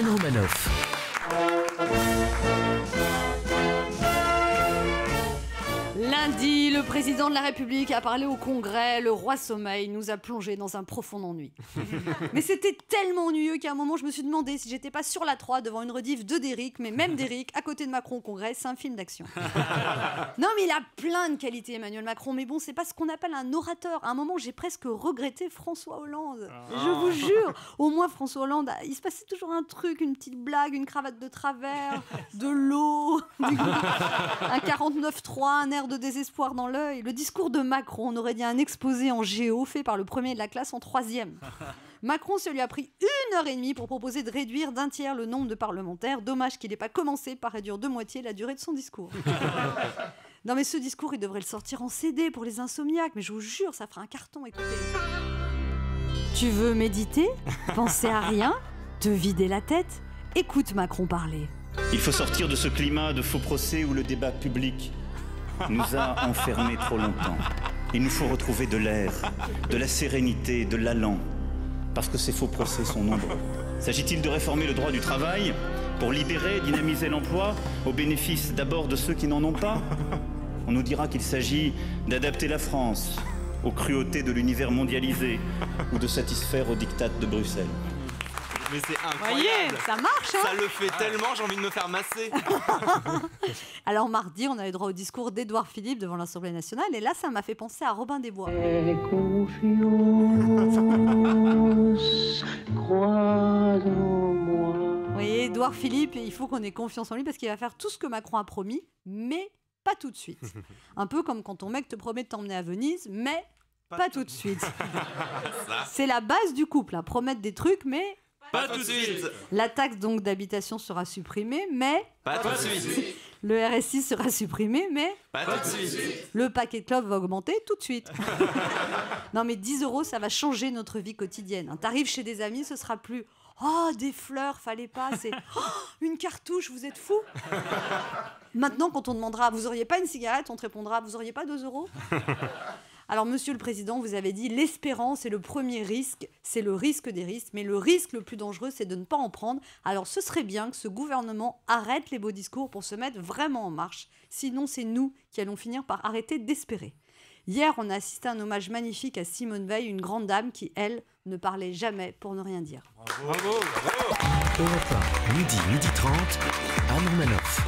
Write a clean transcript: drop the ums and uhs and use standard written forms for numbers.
Anne Romanoff. Lundi, le président de la République a parlé au Congrès. Le roi sommeil nous a plongé dans un profond ennui. Mais c'était tellement ennuyeux qu'à un moment, je me suis demandé si j'étais pas sur la 3 devant une rediff de Derrick, mais même Derrick, à côté de Macron au Congrès, c'est un film d'action. Non, mais il a plein de qualités, Emmanuel Macron, mais bon, c'est pas ce qu'on appelle un orateur. À un moment, j'ai presque regretté François Hollande. Je vous jure, au moins François Hollande, il se passait toujours un truc, une petite blague, une cravate de travers, de l'eau, un 49.3, un air de désespoir dans l'œil. Le discours de Macron, on aurait dit un exposé en géo fait par le premier de la classe en 3e. Macron, ça lui a pris 1h30 pour proposer de réduire d'un tiers le nombre de parlementaires. Dommage qu'il n'ait pas commencé par réduire de moitié la durée de son discours. Non mais ce discours, il devrait le sortir en CD pour les insomniaques, mais je vous jure, ça fera un carton, écoutez. Tu veux méditer, penser à rien, te vider la tête? Écoute Macron parler. Il faut sortir de ce climat de faux procès où le débat public nous a enfermés trop longtemps. Il nous faut retrouver de l'air, de la sérénité, de l'allant, parce que ces faux procès sont nombreux. S'agit-il de réformer le droit du travail pour libérer, dynamiser l'emploi au bénéfice d'abord de ceux qui n'en ont pas? On nous dira qu'il s'agit d'adapter la France aux cruautés de l'univers mondialisé ou de satisfaire aux diktats de Bruxelles. Mais c'est incroyable. Voyez, ça marche, hein? Ça le fait tellement, j'ai envie de me faire masser. Alors mardi, on avait droit au discours d'Édouard Philippe devant l'Assemblée nationale, et là, ça m'a fait penser à Robin des Bois. Crois en moi. Vous voyez, Édouard Philippe, il faut qu'on ait confiance en lui parce qu'il va faire tout ce que Macron a promis, mais pas tout de suite. Un peu comme quand ton mec te promet de t'emmener à Venise, mais pas tout de suite. C'est la base du couple, hein, promettre des trucs, mais... Pas tout de suite. La taxe donc d'habitation sera supprimée, mais... Pas tout de suite. Le RSI sera supprimé, mais... Pas tout de suite. Le paquet de clopes va augmenter tout de suite. Non mais 10 €, ça va changer notre vie quotidienne. T'arrives chez des amis, ce sera plus... Oh, des fleurs, fallait pas, c'est... Oh, une cartouche, vous êtes fous. Maintenant, quand on demandera, vous auriez pas une cigarette, on te répondra, vous auriez pas 2 €. Alors, Monsieur le Président, vous avez dit, l'espérance est le premier risque, c'est le risque des risques, mais le risque le plus dangereux, c'est de ne pas en prendre. Alors, ce serait bien que ce gouvernement arrête les beaux discours pour se mettre vraiment en marche. Sinon, c'est nous qui allons finir par arrêter d'espérer. Hier, on a assisté à un hommage magnifique à Simone Veil, une grande dame qui, elle, ne parlait jamais pour ne rien dire. Bravo, bravo. Europe 1, midi 30, Anne Romanoff.